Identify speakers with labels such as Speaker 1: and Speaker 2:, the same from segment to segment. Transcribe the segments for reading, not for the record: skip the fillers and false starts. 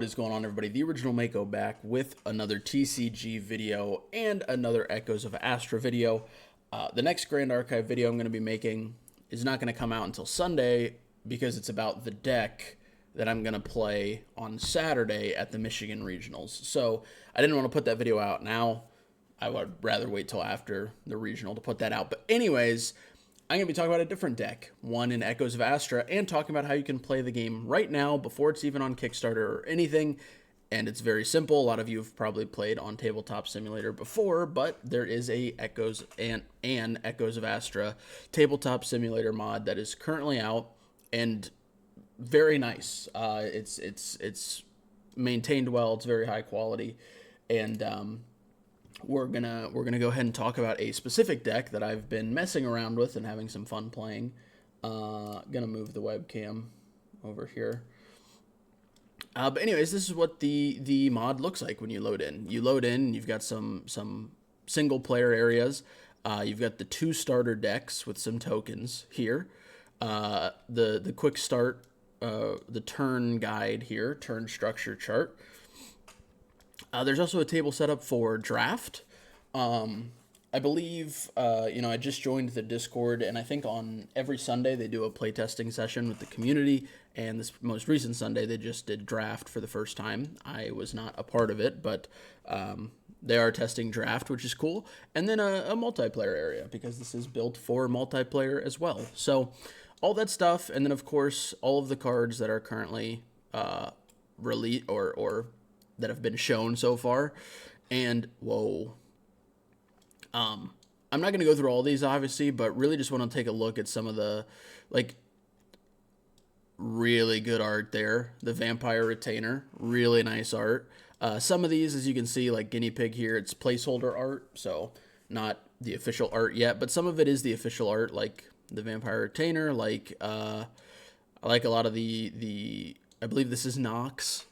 Speaker 1: What is going on, everybody? The original Mako back with another TCG video and another Echoes of Astra video. The next Grand Archive video I'm going to be making is not going to come out until Sunday because it's about the deck that I'm going to play on Saturday at the Michigan Regionals. So I didn't want to put that video out now. I would rather wait till after the regional to put that out. But anyways, I'm going to be talking about a different deck, one in Echoes of Astra, and talking about how you can play the game right now before it's even on Kickstarter or anything. And it's very simple. A lot of you have probably played on Tabletop Simulator before, but there is a Echoes and an Echoes of Astra Tabletop Simulator mod that is currently out and very nice. It's maintained well. It's very high quality, and we're gonna go ahead and talk about a specific deck that I've been messing around with and having some fun playing. Gonna move the webcam over here. But anyways, this is what the mod looks like when you load in. You load in, you've got some single player areas. You've got the 2 starter decks with some tokens here. The quick start, the turn guide here, turn structure chart. There's also a table set up for draft. I believe, I just joined the Discord, and I think on every Sunday they do a playtesting session with the community, and this most recent Sunday they just did draft for the first time. I was not a part of it, but they are testing draft, which is cool. And then a multiplayer area, because this is built for multiplayer as well. So all that stuff, and then of course all of the cards that are currently released or that have been shown so far. And whoa, I'm not going to go through all these obviously, but really just want to take a look at some of the really good art there. The Vampire Retainer, really nice art. Some of these, as you can see, like Guinea Pig here, it's placeholder art, so not the official art yet, but some of it is the official art, like the Vampire Retainer, I like a lot of the I believe this is Knox.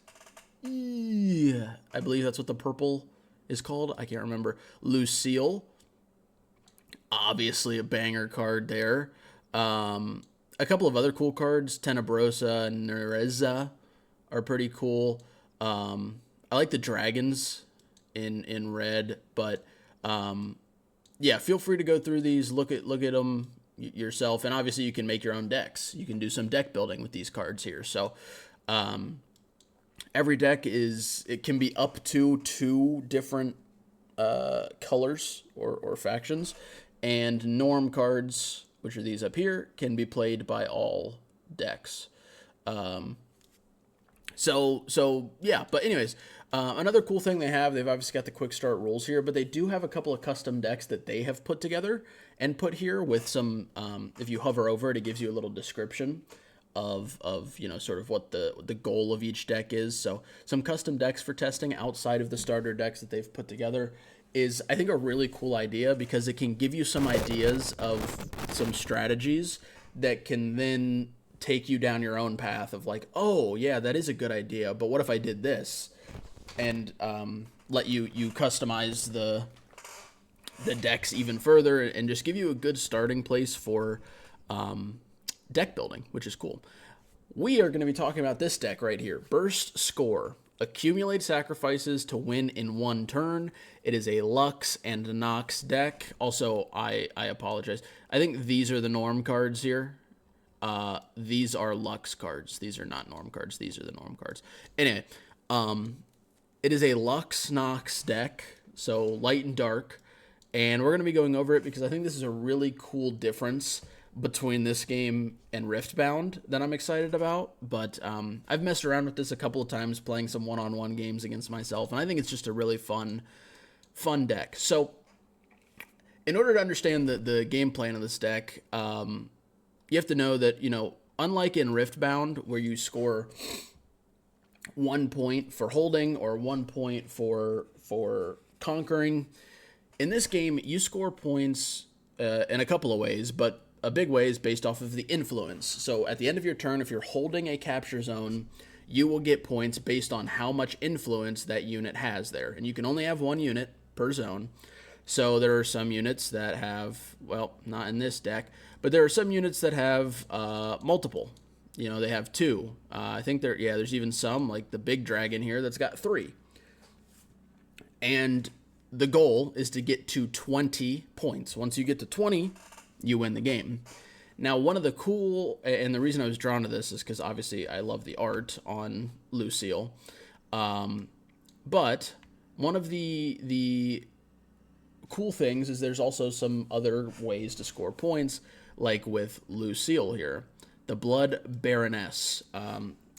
Speaker 1: Yeah, I believe that's what the purple is called. I can't remember. Lucille, obviously a banger card there. A couple of other cool cards, Tenebrosa and Nereza, are pretty cool. I like the dragons in red, but yeah, feel free to go through these, look at them yourself, and obviously you can make your own decks. You can do some deck building with these cards here. So every deck it can be up to 2 different colors or factions, and norm cards, which are these up here, can be played by all decks. So yeah, but anyways, another cool thing they've obviously got the quick start rules here, but they do have a couple of custom decks that they have put together and put here with some, if you hover over it, it gives you a little description of sort of what the goal of each deck is. So some custom decks for testing outside of the starter decks that they've put together is, I think, a really cool idea, because it can give you some ideas of some strategies that can then take you down your own path of like, oh yeah, that is a good idea, but what if I did this? And let you customize the decks even further and just give you a good starting place for deck building, which is cool. We are going to be talking about this deck right here, Burst Score. Accumulate sacrifices to win in 1 turn. It is a Lux and Knox deck. Also, I apologize. I think these are the norm cards here. These are Lux cards. These are not norm cards. These are the norm cards. Anyway, it is a Lux-Knox deck, so light and dark. And we're going to be going over it because I think this is a really cool difference between this game and Riftbound that I'm excited about. But I've messed around with this a couple of times, playing some one-on-one games against myself, and I think it's just a really fun deck. So in order to understand the game plan of this deck, you have to know that, unlike in Riftbound, where you score 1 point for holding or 1 point for conquering, in this game you score points in a couple of ways, but a big way is based off of the influence. So at the end of your turn, if you're holding a capture zone, you will get points based on how much influence that unit has there. And you can only have 1 unit per zone. So there are some units that have, well, not in this deck, but there are some units that have multiple You know, they have 2. I think there's even some, like the big dragon here, that's got 3. And the goal is to get to 20 points. Once you get to 20, you win the game. Now, one of the cool, and the reason I was drawn to this is because obviously I love the art on Lucille. But one of the cool things is there's also some other ways to score points, like with Lucille here, the Blood Baroness.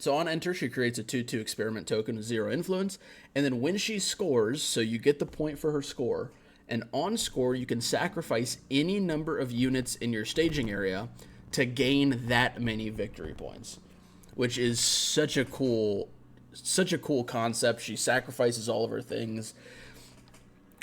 Speaker 1: So on enter, she creates a 2/2 experiment token with 0 influence, and then when she scores, so you get the point for her score, and on score, you can sacrifice any number of units in your staging area to gain that many victory points, which is such a cool concept. She sacrifices all of her things.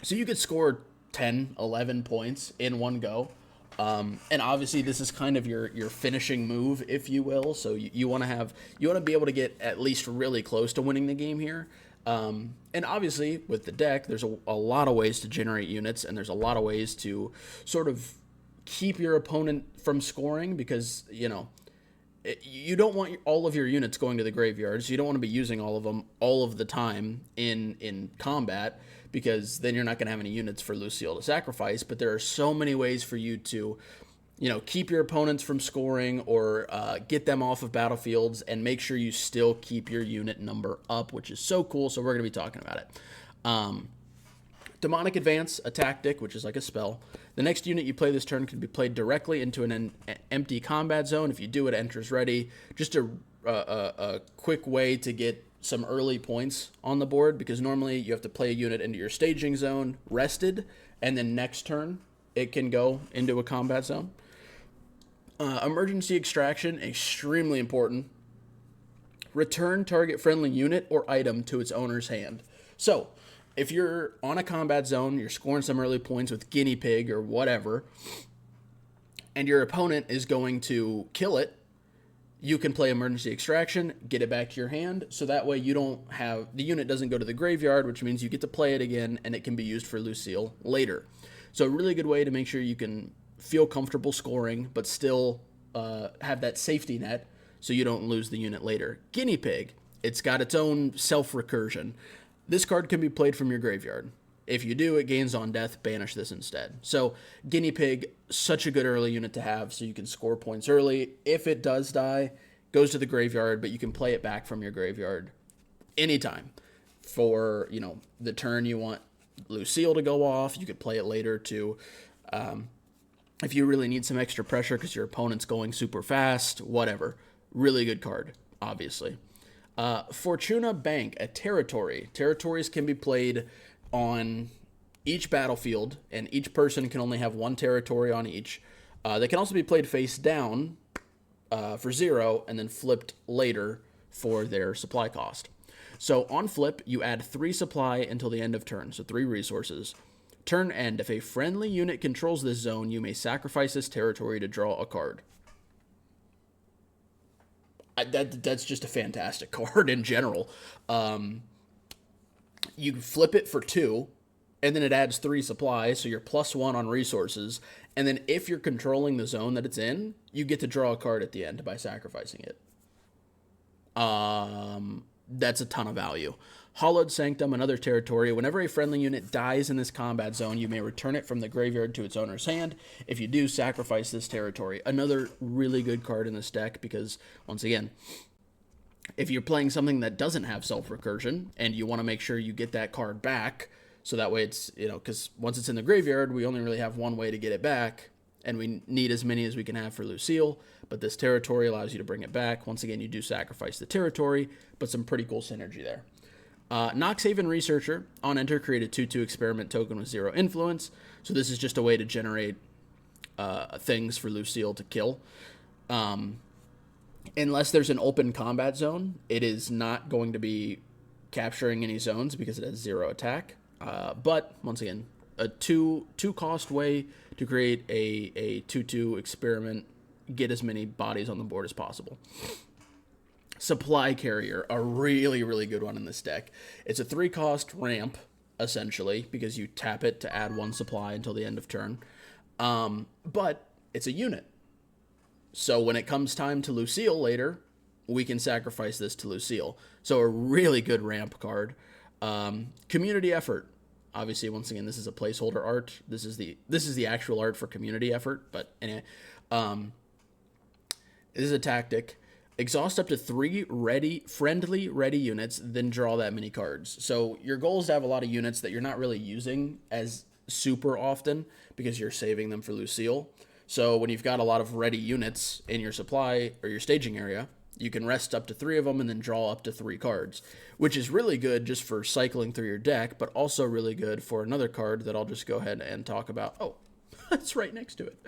Speaker 1: So you could score 10, 11 points in one go. And obviously this is kind of your finishing move, if you will. So you want to be able to get at least really close to winning the game here. And obviously with the deck, there's a lot of ways to generate units, and there's a lot of ways to sort of keep your opponent from scoring, because, you know, you don't want all of your units going to the graveyard, so you don't want to be using all of them all of the time in combat, because then you're not going to have any units for Lucille to sacrifice. But there are so many ways for you to, you know, keep your opponents from scoring, or get them off of battlefields, and make sure you still keep your unit number up, which is so cool. So we're going to be talking about it. Demonic Advance, a tactic, which is like a spell. The next unit you play this turn can be played directly into an empty combat zone. If you do, it enters ready. Just a quick way to get some early points on the board, because normally you have to play a unit into your staging zone rested, and then next turn it can go into a combat zone. Emergency Extraction, extremely important. Return target friendly unit or item to its owner's hand. So if you're on a combat zone, you're scoring some early points with Guinea Pig or whatever, and your opponent is going to kill it, you can play Emergency Extraction, get it back to your hand, so that way you don't have, the unit doesn't go to the graveyard, which means you get to play it again, and it can be used for Lucille later. So a really good way to make sure you can feel comfortable scoring, but still have that safety net so you don't lose the unit later. Guinea Pig, it's got its own self-recursion. This card can be played from your graveyard. If you do, it gains on death, banish this instead. So Guinea Pig, such a good early unit to have, so you can score points early. If it does die, goes to the graveyard, but you can play it back from your graveyard anytime. For, you know, the turn you want Lucille to go off, you could play it later to, if you really need some extra pressure because your opponent's going super fast, whatever. Really good card, obviously. Fortuna Bank, a territory. Territories can be played on each battlefield, and each person can only have one territory on each. They can also be played face down for 0, and then flipped later for their supply cost. So on flip, you add 3 supply until the end of turn, so 3 resources. Turn end, if a friendly unit controls this zone, you may sacrifice this territory to draw a card. That's just a fantastic card in general. You flip it for 2, and then it adds 3 supply, so you're +1 on resources. And then if you're controlling the zone that it's in, you get to draw a card at the end by sacrificing it. That's a ton of value. Hallowed Sanctum, another territory. Whenever a friendly unit dies in this combat zone, you may return it from the graveyard to its owner's hand. If you do, sacrifice this territory. Another really good card in this deck, because, once again, if you're playing something that doesn't have self-recursion, and you want to make sure you get that card back, so that way it's, you know, because once it's in the graveyard, we only really have one way to get it back, and we need as many as we can have for Lucille, but this territory allows you to bring it back. Once again, you do sacrifice the territory, but some pretty cool synergy there. Noxhaven Researcher, on enter, create a 2/2 experiment token with 0 influence. So this is just a way to generate things for Lucille to kill. Unless there's an open combat zone, it is not going to be capturing any zones because it has 0 attack. But, once again, a two-cost way to create a 2/2 experiment, get as many bodies on the board as possible. Supply Carrier, a really, really good one in this deck. It's a 3-cost ramp, essentially, because you tap it to add 1 supply until the end of turn. But it's a unit. So when it comes time to Lucille later, we can sacrifice this to Lucille. So a really good ramp card. Community effort. Obviously, once again, this is a placeholder art. This is the actual art for community effort. But anyway, this is a tactic. Exhaust up to 3 friendly ready units, then draw that many cards. So your goal is to have a lot of units that you're not really using as super often because you're saving them for Lucille. So when you've got a lot of ready units in your supply or your staging area, you can rest up to 3 of them and then draw up to 3 cards, which is really good just for cycling through your deck, but also really good for another card that I'll just go ahead and talk about. Oh, that's right next to it.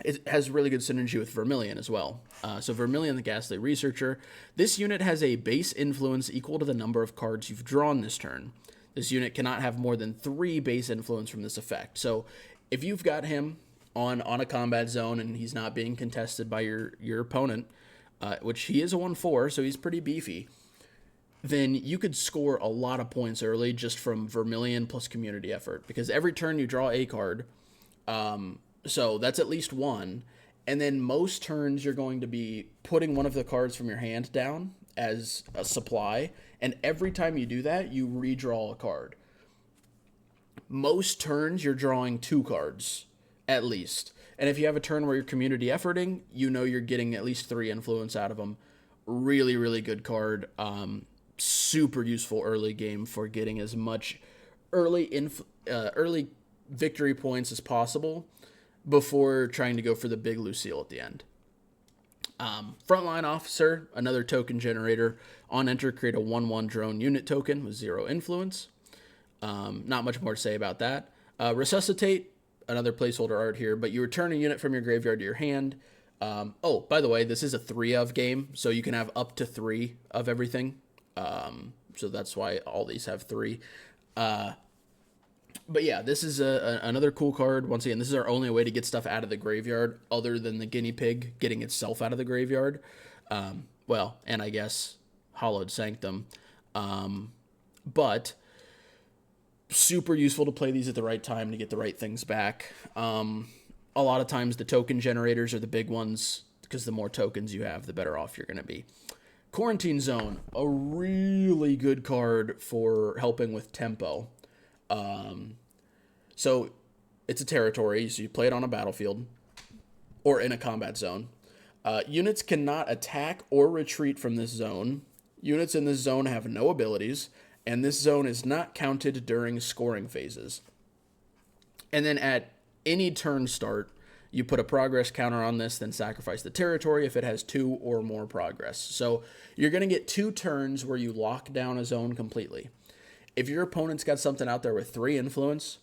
Speaker 1: It has really good synergy with Vermilion as well. So Vermilion, the Ghastly Researcher. This unit has a base influence equal to the number of cards you've drawn this turn. This unit cannot have more than 3 base influence from this effect. So if you've got him on a combat zone and he's not being contested by your opponent, which he is a 1/4, so he's pretty beefy, then you could score a lot of points early just from Vermilion plus community effort. Because every turn you draw a card, so that's at least 1. And then most turns you're going to be putting one of the cards from your hand down as a supply. And every time you do that, you redraw a card. Most turns you're drawing 2 cards, at least. And if you have a turn where you're community efforting, you know you're getting at least 3 influence out of them. Really, really good card. Super useful early game for getting as much early victory points as possible before trying to go for the big Lucille at the end. Frontline Officer, another token generator. On enter, create a 1/1 drone unit token with 0 influence. Not much more to say about that. Resuscitate, another placeholder art here, but you return a unit from your graveyard to your hand. Oh, by the way, this is a 3 of game, so you can have up to 3 of everything. So that's why all these have 3. But yeah, this is another cool card. Once again, this is our only way to get stuff out of the graveyard other than the guinea pig getting itself out of the graveyard. Well, and I guess Hallowed Sanctum. But super useful to play these at the right time to get the right things back. A lot of times the token generators are the big ones because the more tokens you have, the better off you're going to be. Quarantine Zone, a really good card for helping with tempo. So it's a territory, so you play it on a battlefield or in a combat zone. Units cannot attack or retreat from this zone. Units in this zone have no abilities, and this zone is not counted during scoring phases. And then at any turn start, you put a progress counter on this, then sacrifice the territory if it has 2 or more progress. So you're going to get 2 turns where you lock down a zone completely. If your opponent's got something out there with 3 influence,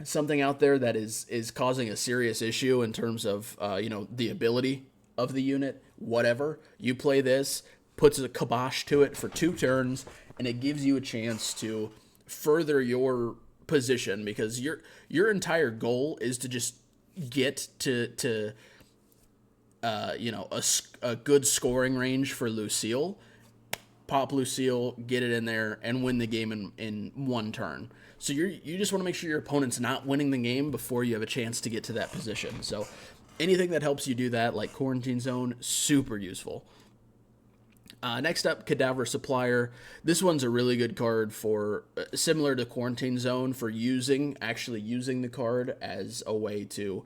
Speaker 1: something out there that is causing a serious issue in terms of the ability of the unit, whatever, you play this, puts a kibosh to it for 2 turns, and it gives you a chance to further your position because your entire goal is to just get to a good scoring range for Lucille. Pop Lucille, get it in there, and win the game in 1 turn. So you just want to make sure your opponent's not winning the game before you have a chance to get to that position. So anything that helps you do that, like Quarantine Zone, super useful. Next up, Cadaver Supplier. This one's a really good card for, similar to Quarantine Zone, for actually using the card as a way to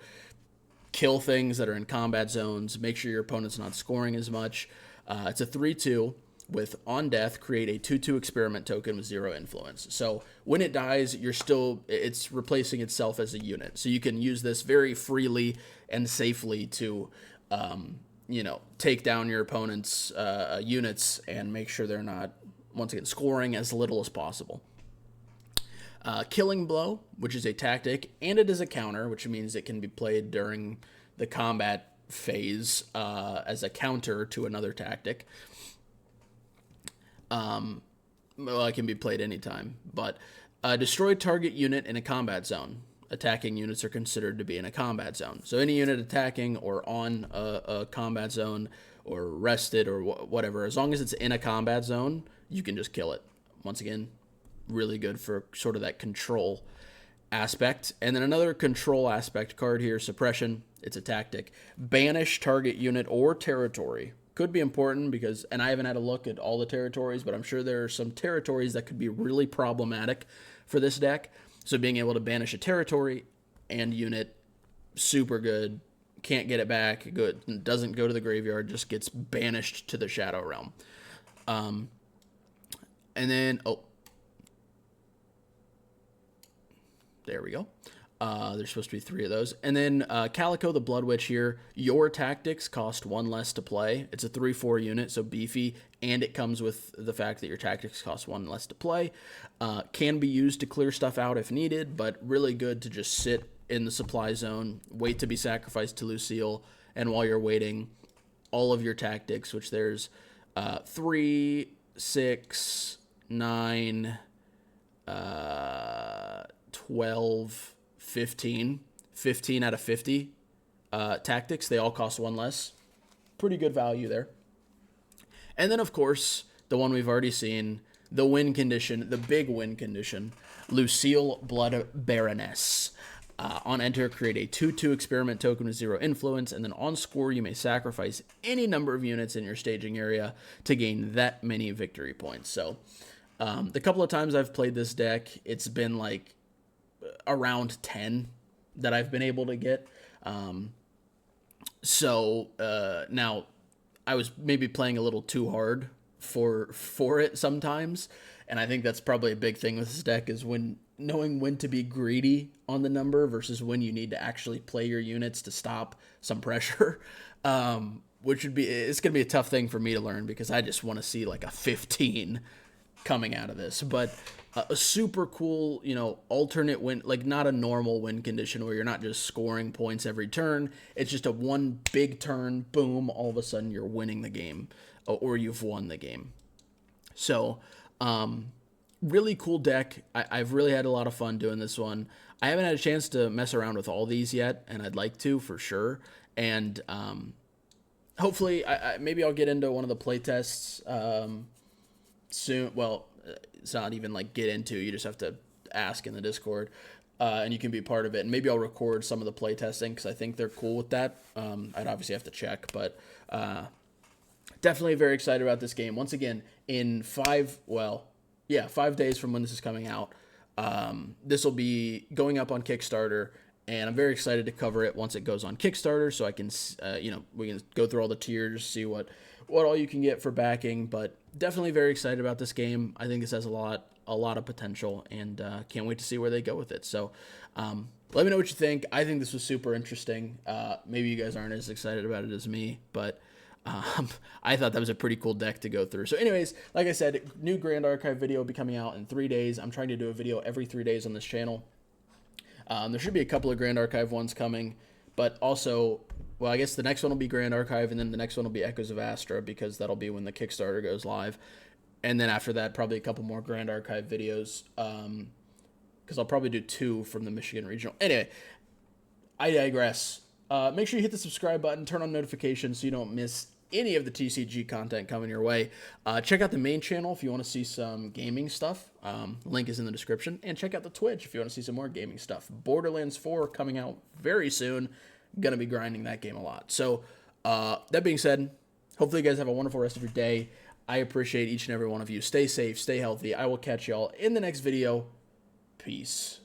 Speaker 1: kill things that are in combat zones, make sure your opponent's not scoring as much. It's a 3/2. With on death, create a 2/2 experiment token with 0 influence. So when it dies, it's replacing itself as a unit. So you can use this very freely and safely to, take down your opponent's units and make sure they're not, once again, scoring as little as possible. Killing Blow, which is a tactic, and it is a counter, which means it can be played during the combat phase as a counter to another tactic. It can be played anytime, but destroy target unit in a combat zone. Attacking units are considered to be in a combat zone. So any unit attacking or on a combat zone or rested or whatever, as long as it's in a combat zone, you can just kill it. Once again, really good for sort of that control. aspect. And then another control aspect card here, suppression. It's a tactic. Banish target unit or territory. Could be important because, and I haven't had a look at all the territories, but I'm sure there are some territories that could be really problematic for this deck. So being able to banish a territory and unit, super good. Can't get it back. Good. Doesn't go to the graveyard. Just gets banished to the Shadow Realm. And then, there we go. There's supposed to be 3 of those. And then Calico the Blood Witch here. Your tactics cost 1 less to play. It's a 3/4 unit, so beefy. And it comes with the fact that your tactics cost 1 less to play. Can be used to clear stuff out if needed, but really good to just sit in the supply zone, wait to be sacrificed to Lucille, and while you're waiting, all of your tactics, which there's 3, 6, 9, 12, 15 out of 50 tactics. They all cost 1 less. Pretty good value there. And then, of course, the one we've already seen, the win condition, the big win condition, Lucille Blood Baroness. On enter, create a 2/2 experiment token with 0 influence, and then on score, you may sacrifice any number of units in your staging area to gain that many victory points. So, the couple of times I've played this deck, it's been like around 10 that I've been able to get. Now, I was maybe playing a little too hard for it sometimes, and I think that's probably a big thing with this deck is knowing when to be greedy on the number versus when you need to actually play your units to stop some pressure, it's going to be a tough thing for me to learn because I just want to see like a 15 coming out of this. But a super cool, alternate win, like not a normal win condition where you're not just scoring points every turn. It's just a one big turn, boom, all of a sudden you're winning the game or you've won the game. So, really cool deck. I've really had a lot of fun doing this one. I haven't had a chance to mess around with all these yet, and I'd like to for sure. And hopefully, maybe I'll get into one of the playtests soon. Well, it's not even like get into. You just have to ask in the Discord, and you can be part of it. And maybe I'll record some of the playtesting because I think they're cool with that. I'd obviously have to check, but definitely very excited about this game. Once again, in 5 days from when this is coming out, this will be going up on Kickstarter, and I'm very excited to cover it once it goes on Kickstarter, so I can, we can go through all the tiers, see what all you can get for backing, but definitely very excited about this game. I think this has a lot of potential, and can't wait to see where they go with it. So let me know what you think. I think this was super interesting. Maybe you guys aren't as excited about it as me, but I thought that was a pretty cool deck to go through. So anyways, like I said, new Grand Archive video will be coming out in 3 days. I'm trying to do a video every 3 days on this channel. There should be a couple of Grand Archive ones coming, but also, well, I guess the next one will be Grand Archive, and then the next one will be Echoes of Astra, because that'll be when the Kickstarter goes live. And then after that, probably a couple more Grand Archive videos, because I'll probably do 2 from the Michigan Regional. Anyway, I digress. Make sure you hit the subscribe button, turn on notifications so you don't miss any of the TCG content coming your way. Check out the main channel if you want to see some gaming stuff. Link is in the description. And check out the Twitch if you want to see some more gaming stuff. Borderlands 4 coming out very soon. Gonna be grinding that game a lot. So, that being said, hopefully you guys have a wonderful rest of your day. I appreciate each and every one of you. Stay safe, stay healthy. I will catch y'all in the next video. Peace.